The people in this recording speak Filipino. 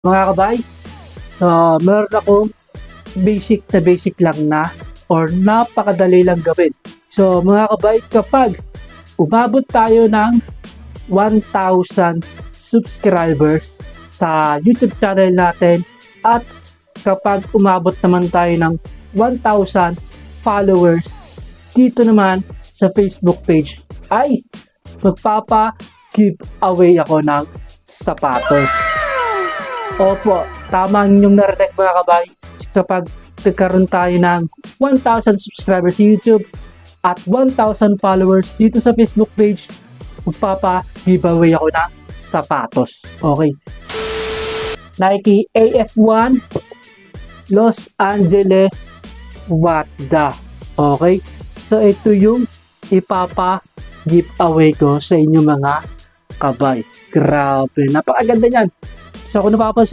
Mga kabay, meron akong basic na basic lang na or napakadali lang gawin. So mga kabay, kapag umabot tayo ng 1,000 subscribers sa YouTube channel natin at kapag umabot naman tayo ng 1,000 followers dito naman sa Facebook page ay magpapa-giveaway ako ng sapatos. Opo, tama ang inyong narinig mga kabay. Kapag nagkaroon tayo ng 1,000 subscribers sa YouTube at 1,000 followers dito sa Facebook page, magpapa-giveaway ako ng sapatos. Okay. Nike AF1 Los Angeles Wada. Okay. So ito yung ipapa-giveaway ko sa inyo mga kabay. Grabe, napakaganda niyan. So kung napapansin